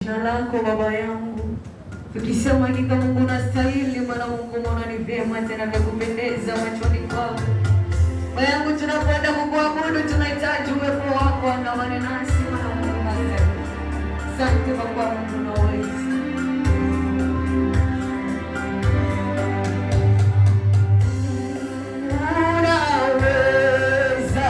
Jina lako Baba yangu, tukisema hakika Mungu unastahili, maana Mungu umeona ni vyema tena vya kupendeza machoni kwako. Baba yangu, tunakwenda kukuabudu, tunahitaji uwepo wako, andamane nasi, maana Mungu unastahili. Asante Baba, Mungu unaweza. Unaweza,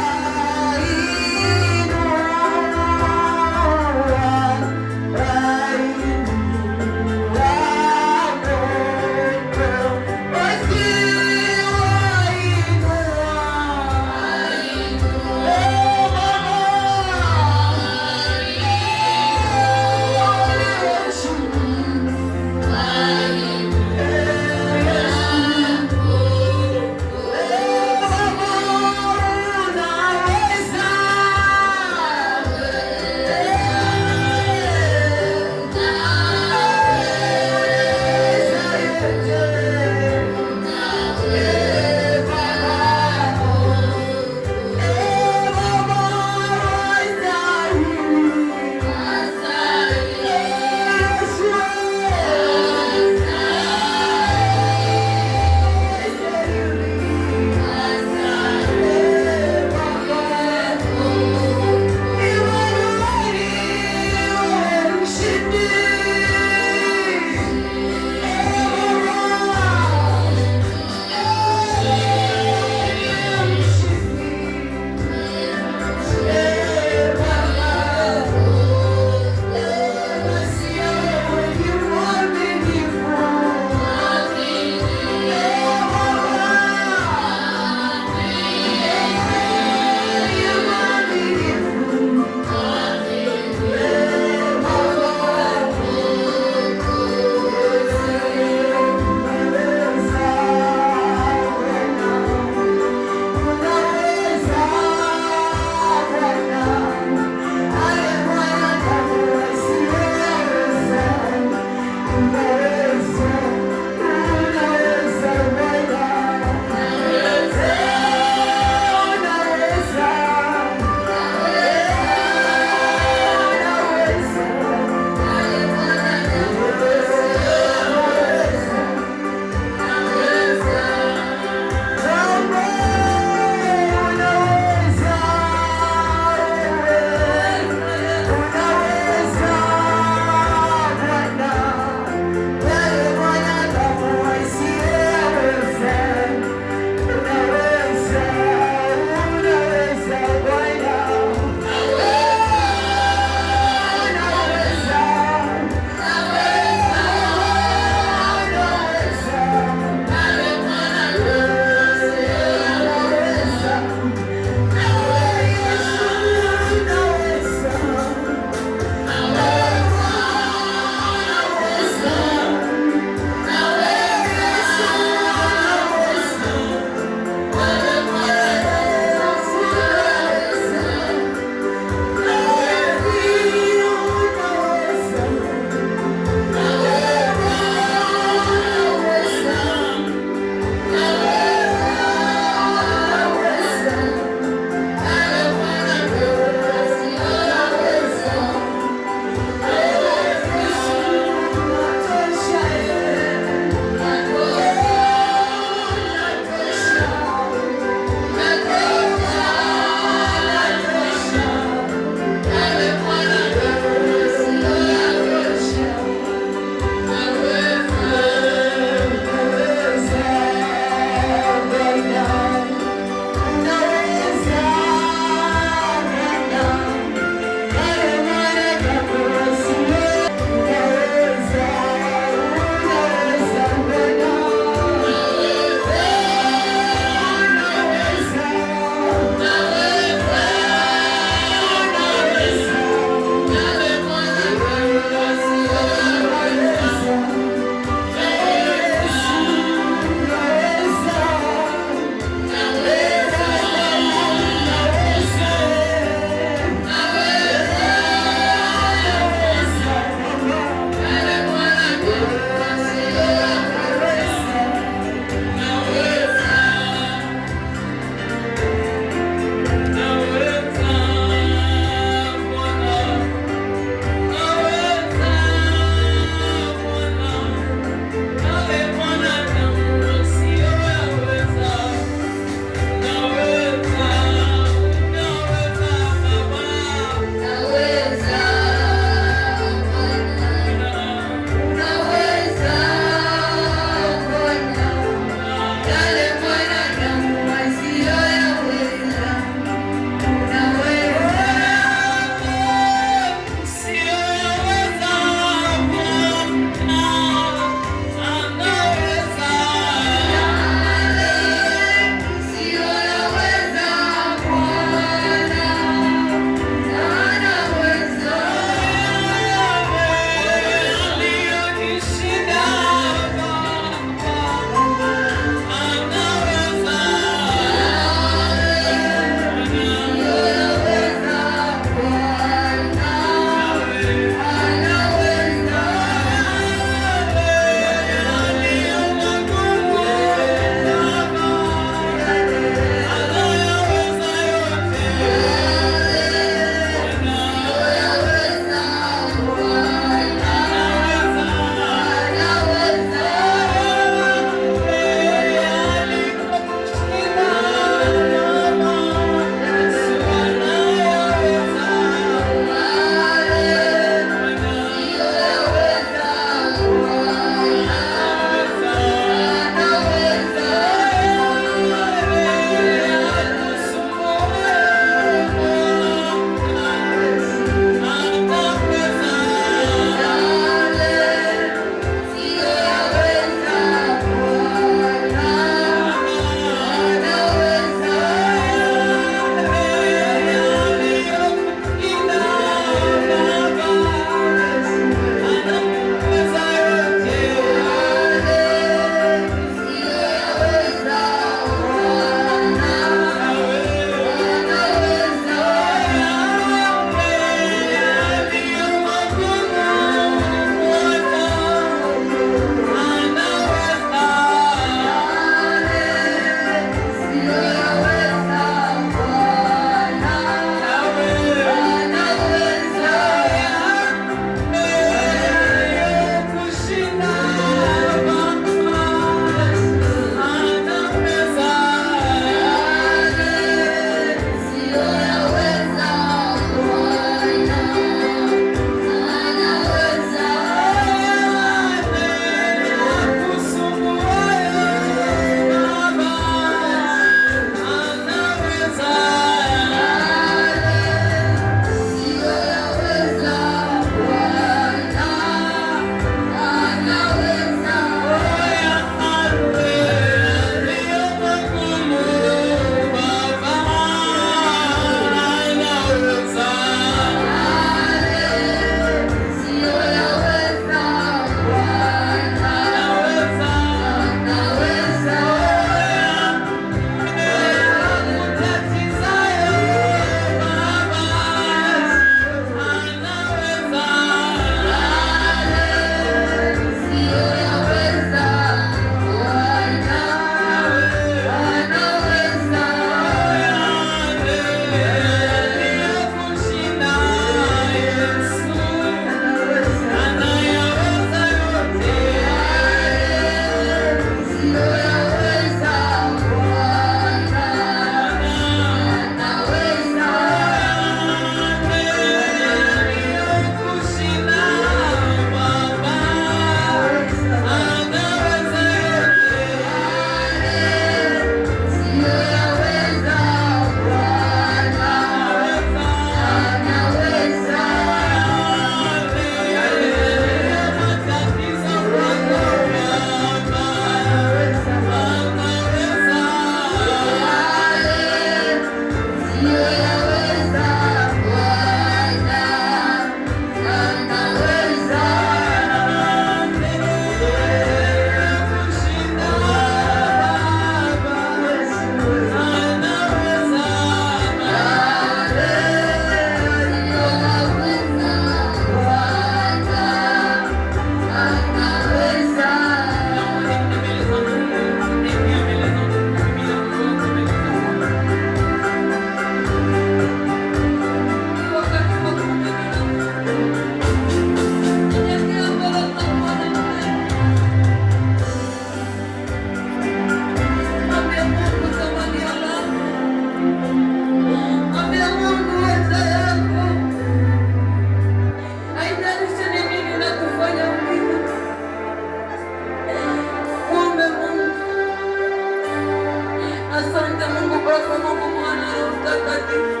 wako Mungu Mwana na Mtakatifu.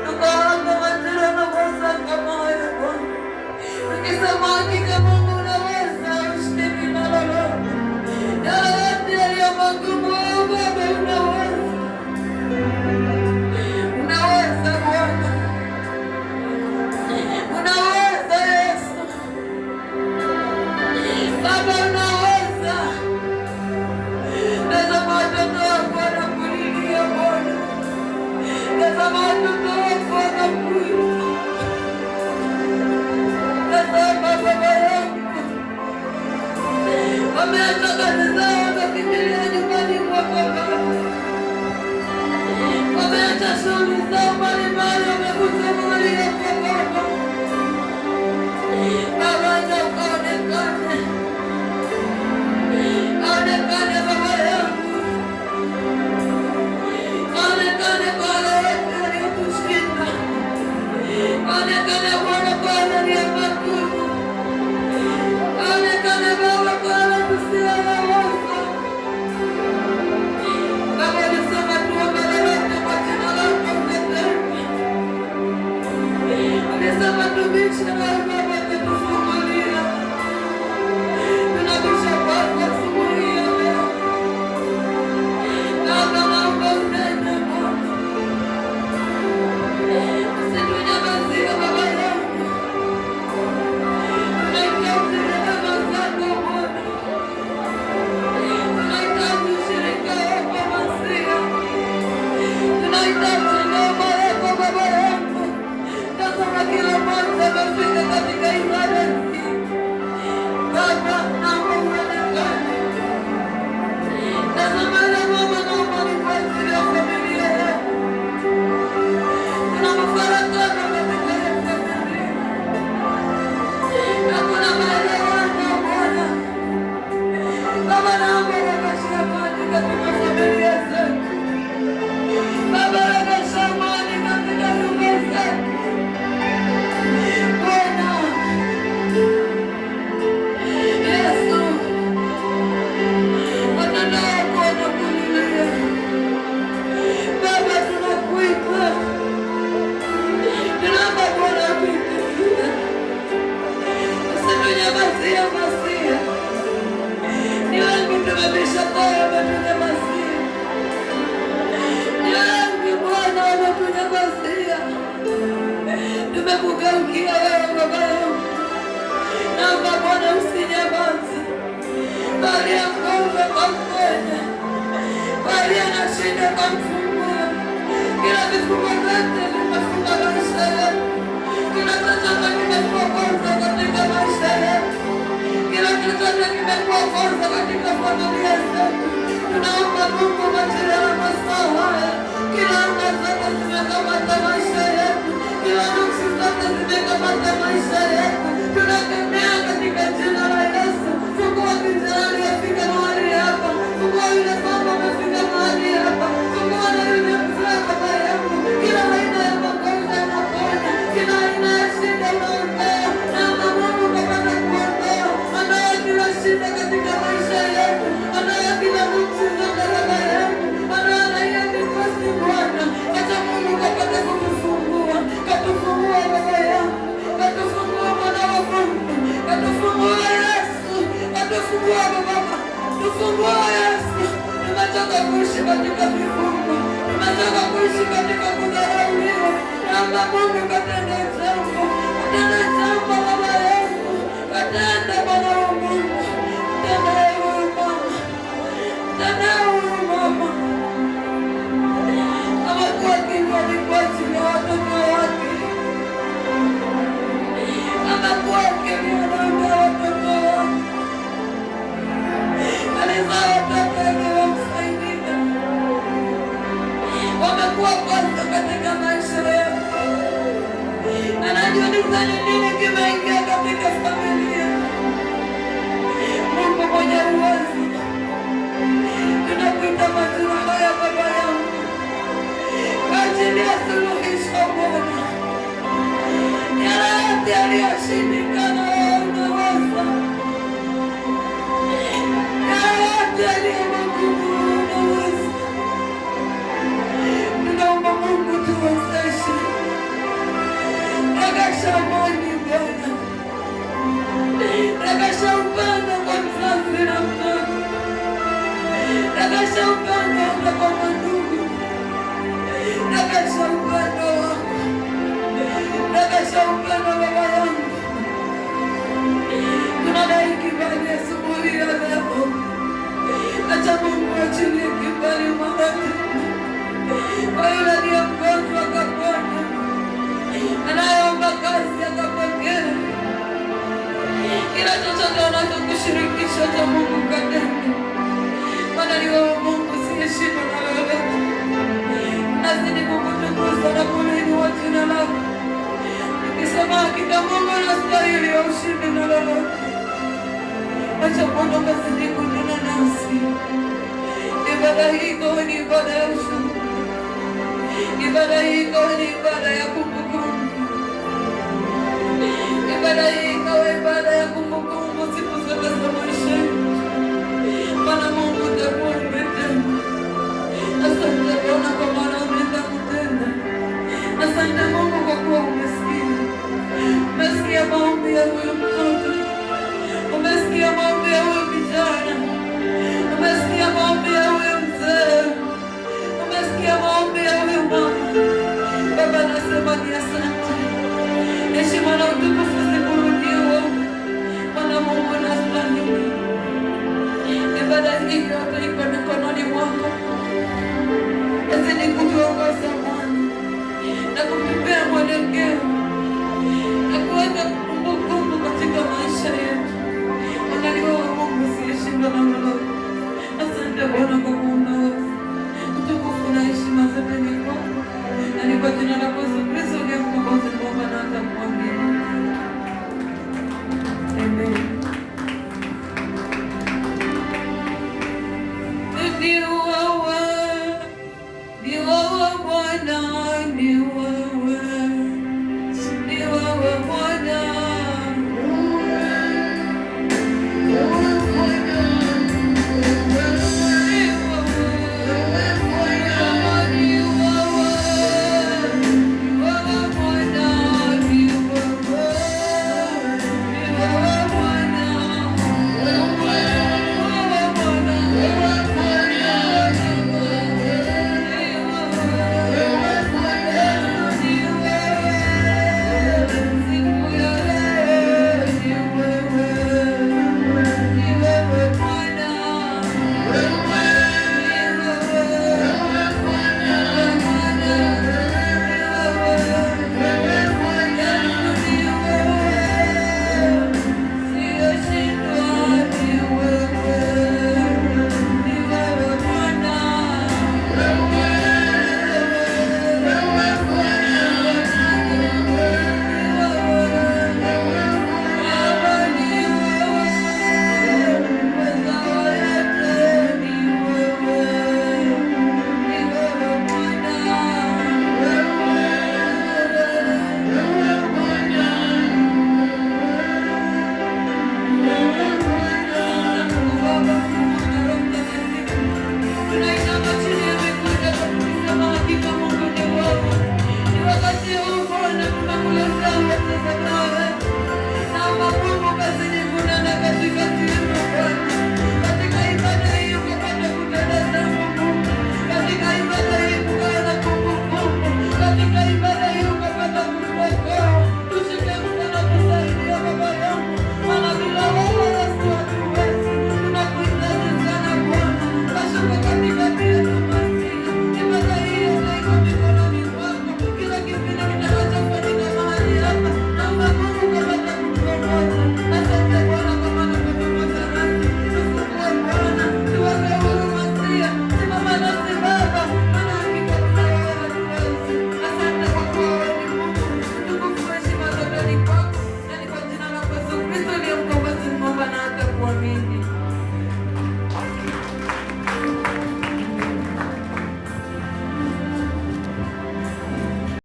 Tukaomba majira na wasaka moyo Bwana. Tukisema hakika Mungu unaweza, ushtaki na lolote. Yale yote yaliyo magumu Baba unaweza. Unaweza Bwana. Unaweza Yesu. Baba unaweza. Tazama watoto wako wanakulilia Bwana. Tazama watoto wako wanakulilia. Tazama Baba yangu. Wameacha kazi zao wakakimbilia nyumbani mwako Baba. Wameacha shughuli zao mbalimbali wamekuja mahali hapa Baba. Baba ndio ukaonekane. Onekane Baba yangu. Onekane kwa wale wote waliotushinda. Onekane Bwana kwa wale walio magumu. Onekane Baba kwa wale tusioweza. Baba ulisema tuombe lolote kwa jina lako utatenda. Ulisema tubishe nawe Baba utatufungulia. Tunabisha kwako asubuhi ya leo. Baba naomba unene Bwana. Usitunyamazie Baba yangu. Tunahitaji rehema zako Bwana. Tunahitaji ushirika wako Masia. Tunahitaji neema yako Baba yangu. Tazama kila mmoja amefika katika ibada hii. Baba naomba uonekane. Tazama ile mama naomba ni kwa ajili ya familia yako. Kuna mafarakano katika ile familia. Hakuna maelewano Bwana. Baba naomba urejeshe amani katika familia zetu. Baba rejesha amani katika nyumba zetu. Bwana Yesu, watoto wako wanakulilia. Baba tunakuita. Tunaomba Bwana utusikie. Usitunyamazie Masia. Ni wengi tumebisha moyo wametunyamazia. Ni wengi Bwana wametunyamazia. Tumekugeukia wewe Baba yangu. Naomba Bwana usinyamaze. Bali afunge kwa mponya. Bali anashinda kwa mfungua. Kila vifungo vyote vimefunga maisha yetu. Kila chochote kimekuwa kwanza katika maisha yetu. Kila chochote kimekuwa kwanza katika familia zetu. Tunaomba Mungu majira ya masaa haya. Kila anga zote zimekamata maisha yetu. Kila nuksi zote zimekamata maisha yetu. Tunakemea katika jina la Yesu. Fungua kijana aliyefika mahali hapa. Fungua yule mama amefika mahali hapa. Fungua na yule mzee Baba yangu. Kila aina ya magonjwa yanaponya. Kila aina ya shida inaondoa. Naomba Mungu kapata kuondoa. Ondoa kila shida katika maisha yetu. Ondoa kila nuksi zote Baba yangu. Ondoa na hiyo mikosi Bwana. Acha Mungu kapata kutufungua. Katufungua Baba yangu. Katufungua Mwana wa Mungu. Katufungua Yesu. Katufungua Baba. Tufungua Yesu. Tumechoka kuishi katika vifungo. Tumechoka kuishi katika kudharauliwa. Naomba Mungu katende jambo. Katende jambo Baba yangu. Katende Bwana wa Mungu. Katende huyu mama. Katende huyu mama. Amekuwa kinywani kwa ajili ya watoto wake. Amekuwa kinywani kwa watoto wake. Alizaa watoto wengi wamsaidia. Wamekuwa kwanza katika maisha yetu. Anajiuliza ni nini kimeingia katika familia. Mungu mwenye uwezo. Tunakuita majira haya Baba yangu. Kwa ajili ya suluhisho Bwana. Yale yote yaliyoshindikana wewe unaweza. Yale yote yaliyo magumu unaweza. Rejesha upendo wako kwa mandugu, rejesha upendo wako, rejesha upendo Baba yangu. Tunadai kibali asubuhi ya leo, acha Mungu achilie kibali mwagati kwa yule aliye mgonjwa akapona, anayeomba kazi akapokea, kila chochote anachokushirikisha cha Mungu katende, maana ni wewe Mungu siyeshindwa na lolote. Nazidi kukutukuza na kuliinua jina lako, nikisema hakika Mungu anastahili ya ushindi na lolote. Acha Bwana ukazidi kunena nasi. Ibada hii ikawe ni ibada ya ushuhuda, ibada hii ikawe ni ibada ya kumbukumbu, ibada hii ikawe ibada ya kumbukumbu siku zote za maisha yetu, maana Mungu utakuwa umetenda. Asante Bwana kwa maana umeenda kutenda. Asante Mungu kwa kuwa umesikia maombi ya huyu mtoto, umesikia maombi ya huyu kijana, umesikia maombi ya huyu mzee, umesikia maombi ya huyu mama. Baba, nasema ni asante. Heshima na utukufu zikurudie wewe, maana Mungu unastahili. Ibada hii yote iko mikononi mwako. Azidi kutuongoza Bwana na kutupea mwelekeo na kuweka kumbukumbu katika maisha yetu, maana ni wewe Mungu usiyeshindwa na lolote. Asante Bwana kwa kuongoza. Utukufu na heshima zote ni kwako, na ni kwa jina lako Yesu Kristo ndiye mkombozi mwema na hata mwamini. Amen.